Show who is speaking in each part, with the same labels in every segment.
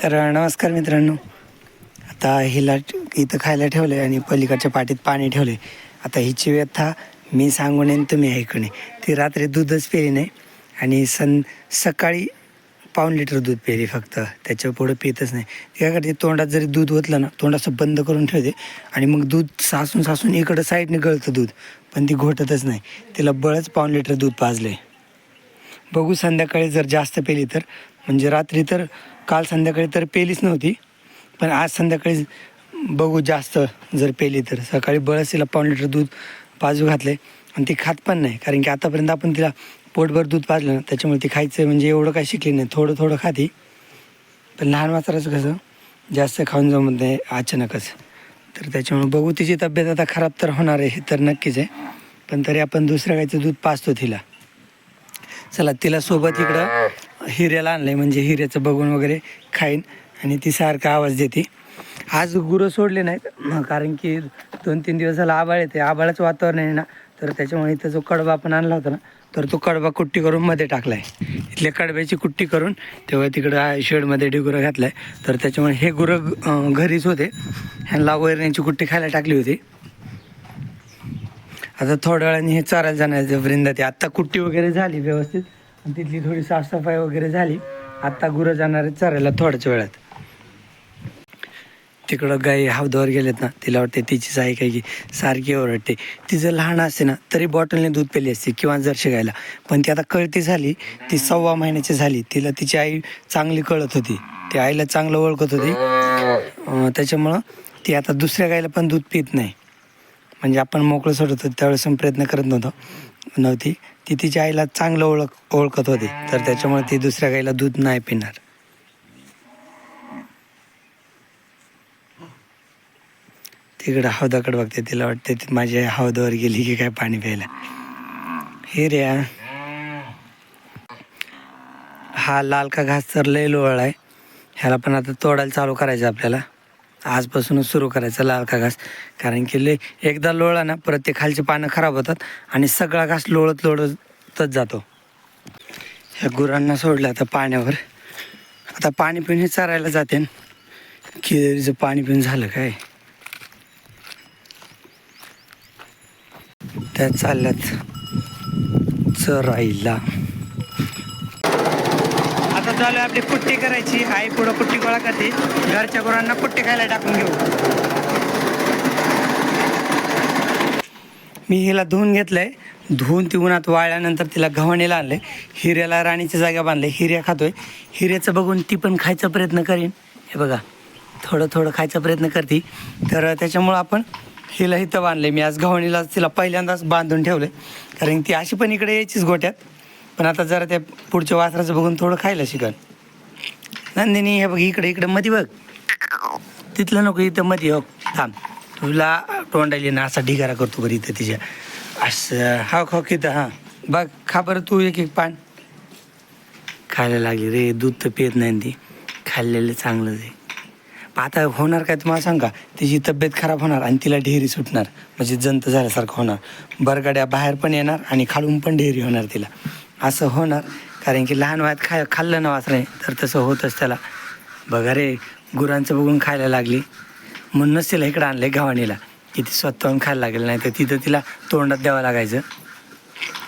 Speaker 1: तर नमस्कार मित्रांनो. आता हिला इथं खायला ठेवलं आहे आणि पलीकडच्या पाटीत पाणी ठेवलं आहे. आता हिची व्यथा मी सांगू नये तुम्ही ऐकू नये. ती रात्री दूधच पिली नाही आणि सकाळी पाऊण लिटर दूध पिली फक्त, त्याच्या पुढं पितच नाही. ती काय करते, तोंडात जरी दूध ओतलं ना, तोंड असं बंद करून ठेवते आणि मग दूध सासून सासून इकडं साईडने गळतं दूध, पण ती घोटतच नाही. तिला बळच पाऊण लिटर दूध पाजले. बघू संध्याकाळी जर जास्त पेली तर, म्हणजे रात्री तर काल संध्याकाळी तर पेलीच नव्हती, पण आज संध्याकाळी बघू जास्त जर पेली तर. सकाळी बळच तिला पाऊण लिटर दूध पाजू घातले आणि ती खात पण नाही, कारण की आतापर्यंत आपण तिला पोटभर दूध पाजलं ना, त्याच्यामुळे ती खायचं म्हणजे एवढं काही शिकली नाही. थोडं थोडं खाती, पण लहान वासराचं कसं जास्त खाऊन जमत नाही अचानकच. तर त्याच्यामुळे बघू, तिची तब्येत आता खराब तर होणार आहे हे तर नक्कीच आहे, पण तरी आपण दुसऱ्या गाईचं दूध पाजतो तिला. चला, तिला सोबत इकडं हिऱ्याला आणलं आहे, म्हणजे हिऱ्याचं बघून वगैरे खाईन आणि ती सारखा आवाज देते. आज गुरं सोडले नाहीत, कारण की 2-3 दिवस झाला आभाळ येते, आभाळाचं वातावरण आहे ना, तर त्याच्यामुळे इथं जो कडबा आपण आणला होता ना, तर तो कडबा कुट्टी करून मध्ये टाकला आहे. इथल्या कडब्याची कुट्टी करून तेव्हा तिकडं शेडमध्ये ढिगुरं घातला आहे, तर त्याच्यामुळे हे गुरं घरीच होते. ह्यांना वैरणीची कुट्टी खायला टाकली होती. आता थोड्या वेळाने हे चारायला जाण्याचं वृंदात. आत्ता कुट्टी वगैरे झाली व्यवस्थित आणि तिथली थोडी साफसफाई वगैरे झाली. आत्ता गुरं जाणार आहेत चारायला थोड्याच वेळात. तिकडं गाई हौदावर गेलेत ना, तिला वाटते तिचीच आहे काय की सारखी ओरडते. ती जर लहान असते ना तरी बॉटलने दूध पेली असते किंवा जर्शी गायला, पण ती आता कळती झाली, ती 1.25 महिन्याची झाली. तिला तिची आई चांगली कळत होती, ती आईला चांगलं ओळखत होती. त्याच्यामुळं ती आता दुसऱ्या गाईला पण दूध पित नाही. म्हणजे आपण मोकळं सोडत होतो त्यावेळेस प्रयत्न करत नव्हती. ती तिच्या आईला चांगलं ओळखत होती, तर त्याच्यामुळे ती दुसऱ्या गाईला दूध नाही पिणार. तिकडं हौदाकडे बघते, तिला वाटते ती माझी आई हौदावर गेली की काय पाणी प्यायला. हे रे, हा लाल का घास तर लय लोळला आहे. ह्याला पण आता तोडायला चालू करायचं आपल्याला. आजपासूनच सुरू करायचं लाल का घास, कारण की लय एकदा लोळला ना परत ते खालची पानं खराब होतात आणि सगळा घास लोळतच जातो. ह्या गुरांना सोडलं आता पाण्यावर. आता पाणी पिऊन हे चरायला जाते. खिरीचं पाणी पिऊन झालं काय, त्या चालल्यात चरायला. आता चालू आपली कुट्टी करायची. आई पुढं कुट्टी गोळा करते, घरच्या गुरांना कुट्टी खायला टाकून घेऊ. मी हिला धुवून घेतलंय. धुवून ती उन्हात वाळल्यानंतर तिला गव्हाणीला आणले. हिऱ्याला राणीच्या जागा बांधले. हिऱ्या खातोय. हिऱ्याचं बघून ती पण खायचा प्रयत्न करीन. हे बघा, थोडं थोडं खायचा प्रयत्न करते. तर त्याच्यामुळं आपण हिला इथं बांधले. मी आज गव्हाणीला तिला पहिल्यांदाच बांधून ठेवलं, कारण ती अशी पण इकडे यायचीच गोट्यात, पण आता जरा त्या पुढच्या वासराचं बघून थोडं खायला शिकन. नंदिनी, हे बघ इकडे मध्ये बघ, तिथलं नको, इथं मध्ये हो. थांब, तुला तोंडाली ना असा ढिगारा करतो बरं इथं तिच्या. असं हा खो इथं. हां बघ, खा बरं तू एक पान. खायला लागली रे, दूध तर पित नाही ती. खाल्लेलं चांगलंच आहे. आता होणार काय तुम्हाला सांगा, तिची तब्येत खराब होणार आणि तिला ढेरी सुटणार, म्हणजे जंत झाल्यासारखं होणार. बरगाड्या बाहेर पण येणार आणि खालून पण ढेरी होणार तिला. असं होणार, कारण की लहान वयात खाल्लं ना वासरे तर तसं होतंच त्याला. बघा रे, गुरांचं बघून खायला लागली, म्हणूनच तिला इकडं आणलं गव्हाणीला, की ती स्वतःहून खायला लागेल. नाही तर तिथं तिला तोंडात द्यावं लागायचं.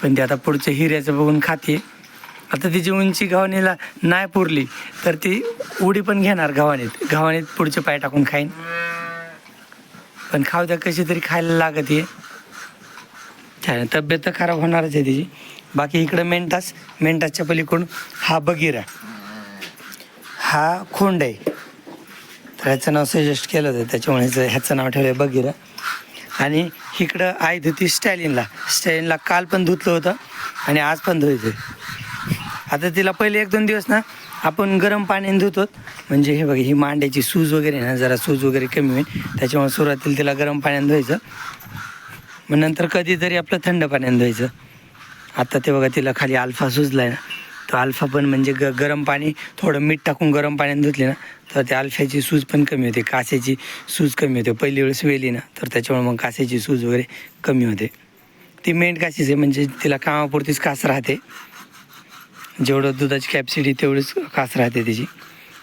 Speaker 1: पण ती आता पुढच्या हिऱ्याचं बघून खाते. आता तिची उंची गव्हाणीला नाही पुरली तर ती उडी पण घेणार गव्हाणीत पुढचे पाय टाकून खाईन. पण खाऊ द्या, कशी तरी खायला लागत आहे. छान, तब्येत तर खराब होणारच आहे तिची. बाकी इकडं मेंढासच्या पलीकडून हा बगीरा, हा खोंड आहे. तर ह्याचं नाव सजेस्ट केलं होतं, त्याच्यामुळे ह्याचं नाव ठेवलं आहे बगीरा. आणि इकडं आई धुती स्टॅलिनला काल पण धुतलं होतं आणि आज पण धुतलं. आता तिला पहिले 1-2 दिवस ना आपण गरम पाण्याने धुतो, म्हणजे हे बघा, ही मांड्याची सूज वगैरे ना, जरा सूज वगैरे कमी होईल, त्याच्यामुळे सुरुवातीला तिला गरम पाण्याने धुवायचं, मग नंतर कधीतरी आपलं थंड पाण्याने धुवायचं. आता ते बघा, तिला खाली अल्फा सुजला आहे ना, तो अल्फा पण म्हणजे गरम पाणी थोडं मीठ टाकून गरम पाण्याने धुतले ना, तर त्या अल्फ्याची सूज पण कमी होते, कासेची सूज कमी होते. पहिली वेळेस वेली ना, तर त्याच्यामुळे मग कासेची सूज वगैरे कमी होते. ती मेंढ काशीच आहे, म्हणजे तिला कामापुरतीच कास राहते. जेवढं दुधाची कॅपॅसिटी तेवढीच कास राहते तिची.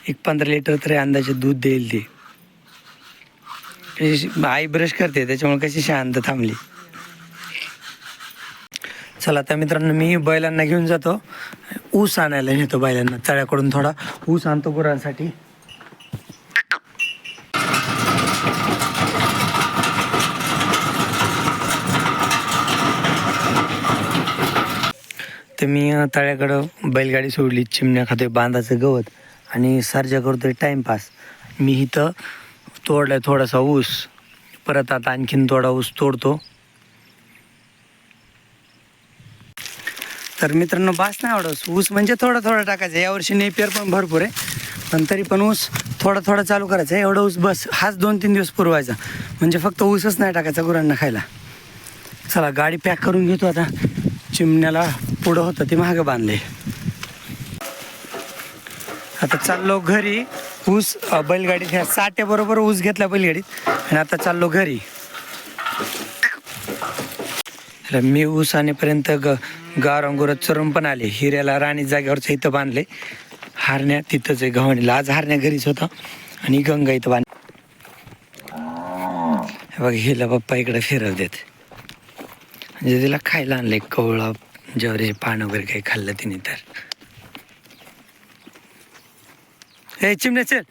Speaker 1: एक 15 लिटर तरी अंदाजे दूध देईल ती. आई ब्रश करते त्याच्यामुळे कशी शांत थांबली. चला आता मित्रांनो, मी बैलांना घेऊन जातो, ऊस आणायला नेतो बैलांना. तळ्याकडून थोडा ऊस आणतो गुरांसाठी. तर मी तळ्याकडं बैलगाडी सोडली, चिमण्या खातोय बांधाचं गवत आणि सर्जा करतोय टाईमपास. मी इथं तोडलाय थोडासा ऊस, परत आता आणखीन थोडा ऊस तोडतो. तर मित्रांनो, बास नाही आवडत ऊस, म्हणजे थोडा थोडा टाकायचं. यावर्षी नेपियर पण भरपूर आहे, पण तरी पण ऊस थोडा थोडा चालू करायचा. एवढा ऊस बस, हाच 2-3 दिवस पुरवायचा, म्हणजे फक्त ऊसच नाही टाकायचा गुरांना खायला. चला गाडी पॅक करून घेतो आता. चिमण्याला पुढं होतं ते मागं बांधले. आता चाललो घरी. ऊस बैलगाडीत ह्या साठ्याबरोबर ऊस घेतला बैलगाडीत आणि आता चाललो घरी. मी ऊस आणेपर्यंत गावरांगोरात चरून पण आले. हिऱ्याला राणी जागेवरच इथं बांधले. हारण्या तिथंच आहे गव्हाणीला. आज हारण्या घरीच होता आणि गंगा इथं बांध. हे बघा, हिला पप्पा इकडे फिरव देत, म्हणजे तिला खायला आणलंय कवळा ज्वारीचे पान वगैरे काही खाल्लं तिने तर. हे चिमण्या चल.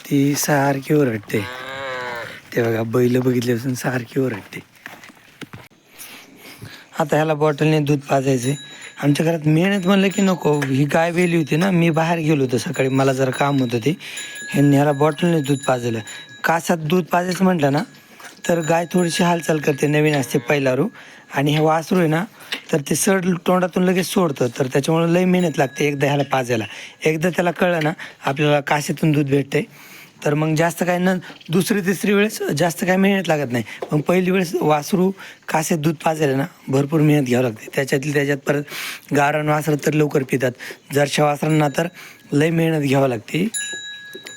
Speaker 1: ती सारखी ओरडते. ते बघा, बैल बघितल्यापासून सारखी ओरडते. आता ह्याला बॉटलने दूध पाजायचे. आमच्या घरात मेहनत म्हणलं की नको. ही गाय वेली होती ना, मी बाहेर गेलो होतो सकाळी, मला जरा काम होतं ते. ह्यांनी ह्याला बॉटलने दूध पाजलं. कासात दूध पाजायचं म्हटलं ना तर गाय थोडीशी हालचाल करते, नवीन असते पहिला आणि हे वासरू आहे ना, तर ते सड तोंडातून लगेच सोडतं. तर त्याच्यामुळे लई मेहनत लागते एकदा ह्याला पाजायला. एकदा त्याला कळलं ना आपल्याला कासेतून दूध भेटते, तर मग जास्त काय न दुसरी तिसरी वेळेस जास्त काय मेहनत लागत नाही. मग पहिली वेळेस वासरू कासेत दूध पाजायला ना भरपूर मेहनत घ्यावं लागते. त्याच्यात परत गारण वासरं तर लवकर पितात. जरशा वासरांना तर लई मेहनत घ्यावं लागते,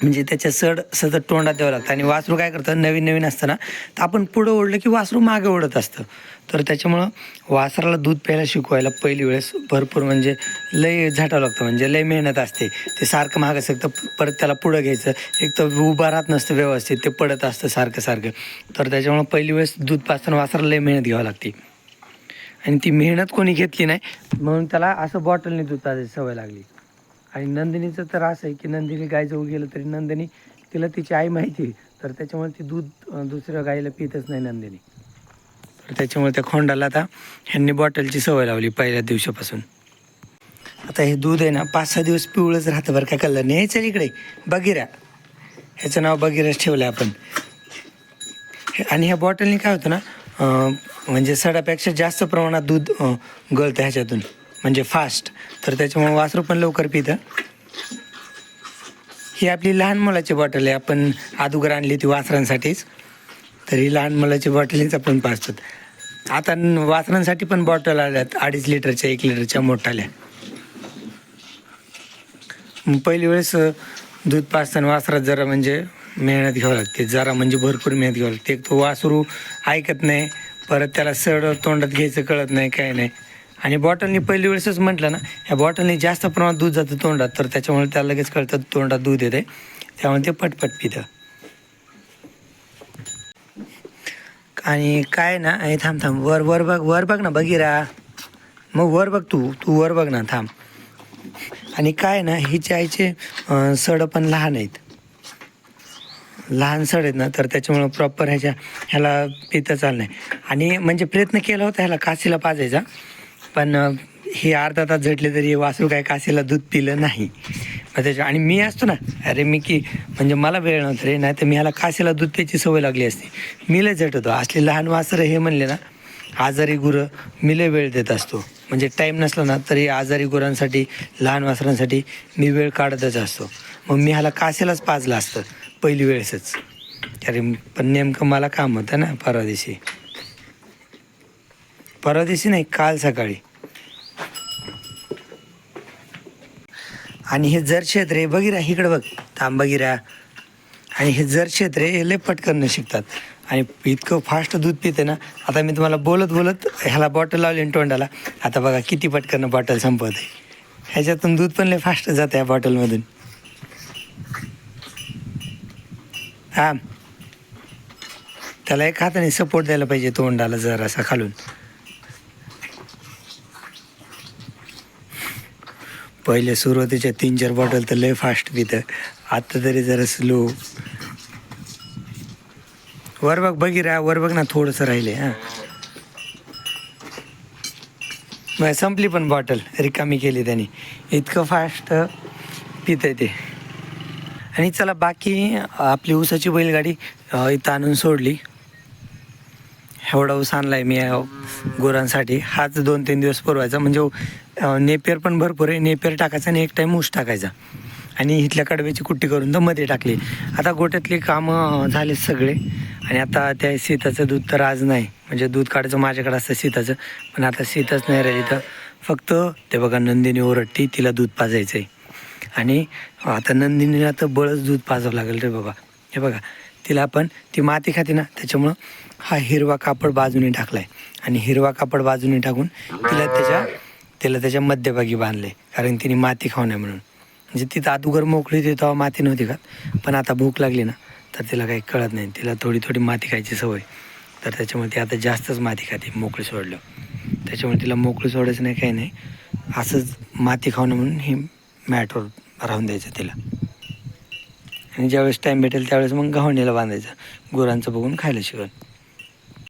Speaker 1: म्हणजे त्याच्या सड सतत तोंडात द्यावं लागतं. आणि वासरू काय करतं, नवीन असताना तर आपण पुढं ओढलं की वासरू मागे ओढत असतं. तर त्याच्यामुळं वासराला दूध प्यायला शिकवायला पहिली वेळेस भरपूर म्हणजे लय झटावं लागतं, म्हणजे लय मेहनत असते. ते सारखं मागं असतं, परत त्याला पुढं घ्यायचं. एक तर उभा राहत नसतं व्यवस्थित, ते पडत असतं सारखं. तर त्याच्यामुळं पहिली वेळेस दूध पाजताना वासराला लय मेहनत घ्यावी लागते. आणि ती मेहनत कोणी घेतली नाही म्हणून त्याला असं बॉटलने दूध पाजायची सवय लागली. आणि नंदिनीचं तर असं आहे की नंदिनी गाय जवळ गेलं तरी नंदिनी, तिला तिची आई माहिती, तर त्याच्यामुळे ती दूध दुसऱ्या गाईला पितच नाही नंदिनी. तर त्याच्यामुळे त्या खोंडाला आता ह्यांनी बॉटलची सवय लावली पहिल्या दिवसापासून. आता हे दूध आहे ना 5-6 दिवस पिवळंच राहतं बरं, काय कलर नाही. चल इकडे बगिरा, ह्याचं नाव बगिराच ठेवलं आपण. आणि ह्या बॉटलनी काय होतं ना, म्हणजे सडापेक्षा जास्त प्रमाणात दूध गळतं ह्याच्यातून, म्हणजे फास्ट. तर त्याच्यामुळे वासरू पण लवकर पितं. ही आपली लहान मुलाची बॉटल आहे, आपण अगोदर आणली ती वासरांसाठीच. तर ही लहान मुलाची बॉटलीच आपण पाजतो. आता वासरांसाठी पण बॉटल आल्यात 2.5 लिटरच्या 1 लिटरच्या मोठाल्या. पहिली वेळेस दूध पाजताना वासरात जरा म्हणजे मेहनत घ्यावं लागते, जरा म्हणजे भरपूर मेहनत घ्यावं लागते. एक तो वासरू ऐकत नाही, परत त्याला सड तोंडात घ्यायचं कळत नाही, काय नाही. आणि बॉटलनी पहिली वेळेसच म्हटलं ना, ह्या बॉटलनी जास्त प्रमाणात दूध जातं तोंडात, तर त्याच्यामुळे त्याला लगेच कळतं तोंडात दूध येते, त्यामुळे ते पटपट पितं. आणि काय ना, हे थांब वर बघ ना बघिरा, मग वर बघ तू वर बघ ना, थांब. आणि काय ना, हिच्या आईचे सड पण लहान आहेत, लहान सड आहेत ना, तर त्याच्यामुळं प्रॉपर ह्याला पिता चाललं नाही. आणि म्हणजे प्रयत्न केला होता ह्याला काशीला पाजायचा, पण हे अर्धा तास झटले तरी वासरू काय काशीला दूध पिलं नाही. मग आणि मी असतो ना, अरे मी म्हणजे मला वेळ नव्हता रे, नाही तर मी ह्याला काशीला दूध प्यायची सवय लागली असती. मी लय झटतो. असले लहान वासरं हे म्हणले ना, आजारी गुरं मी लय वेळ देत असतो. म्हणजे टाईम नसला ना तरी आजारी गुरांसाठी, लहान वासरांसाठी मी वेळ काढतच असतो. मग मी ह्याला काशीलाच पाजलं असतं पहिली वेळेसच. अरे पण नेमकं मला काम होतं ना परवा दिवशी नाही, काल सकाळी. आणि हे जर क्षेत्र बघिरा, इकडं बघ, थांब बघिरा. आणि हे जर क्षेत्र हे लय पटकन शिकतात आणि इतकं फास्ट दूध पिते ना. आता मी तुम्हाला बोलत ह्याला बॉटल लावली तोंडाला, आता बघा किती पटकन बॉटल संपवत आहे. ह्याच्यातून दूध पण लय फास्ट जातं या बॉटलमधून. हा, त्याला एक हाताने सपोर्ट द्यायला पाहिजे तोंडाला जरासा खालून. पहिले सुरुवातीच्या 3-4 बॉटल तर लय फास्ट पितं, आता तरी जरा स्लो. वर बघ बघिरा, वर बघ ना, थोडंसं राहिले. हां, मग संपली पण बॉटल, रिकामी केली त्यांनी. इतकं फास्ट पितं ते. आणि चला बाकी आपली ऊसाची बैलगाडी इथं आणून सोडली. एवढा ऊस आणला आहे मी गुरांसाठी. हाच 2-3 दिवस पुरवायचा, म्हणजे नेपेर पण भरपूर आहे. नेपेर टाकायचा आणि एक टाईम ऊस टाकायचा. आणि इथल्या कडव्याची कुट्टी करून तर मध्ये टाकली. आता गोट्यातले कामं झाले सगळे. आणि आता त्या शेताचं दूध तर आज नाही, म्हणजे दूध काढायचं माझ्याकडे असतं शेताचं, पण आता शेतच नाही राहिली. तर फक्त ते बघा नंदिनी ओरडती, तिला दूध पाजायचं आहे. आणि आता नंदिनीला तर बळच दूध पाजावं लागेल रे बाबा. हे बघा, तिला पण ती माती खाते ना, त्याच्यामुळं हा हिरवा कापड बाजूने टाकला आहे. आणि हिरवा कापड बाजूने टाकून तिला त्याच्या मध्यभागी बांधले, कारण तिने माती खाऊ नये म्हणून. म्हणजे तिथं अगोदर मोकळी होती तेव्हा माती नव्हती खात, पण आता भूक लागली ना तर तिला काही कळत नाही, तिला थोडी थोडी माती खायची सवय. तर त्याच्यामुळे ती आता जास्तच माती खाते मोकळी सोडलं. त्याच्यामुळे तिला मोकळी सोडायचं नाही, काही नाही, असंच माती खाणं म्हणून हे मॅटवर राहून द्यायचं तिला. आणि ज्यावेळेस टाईम भेटेल त्यावेळेस मग गव्हाणीला बांधायचं, गुरांचं बघून खायला शिकल.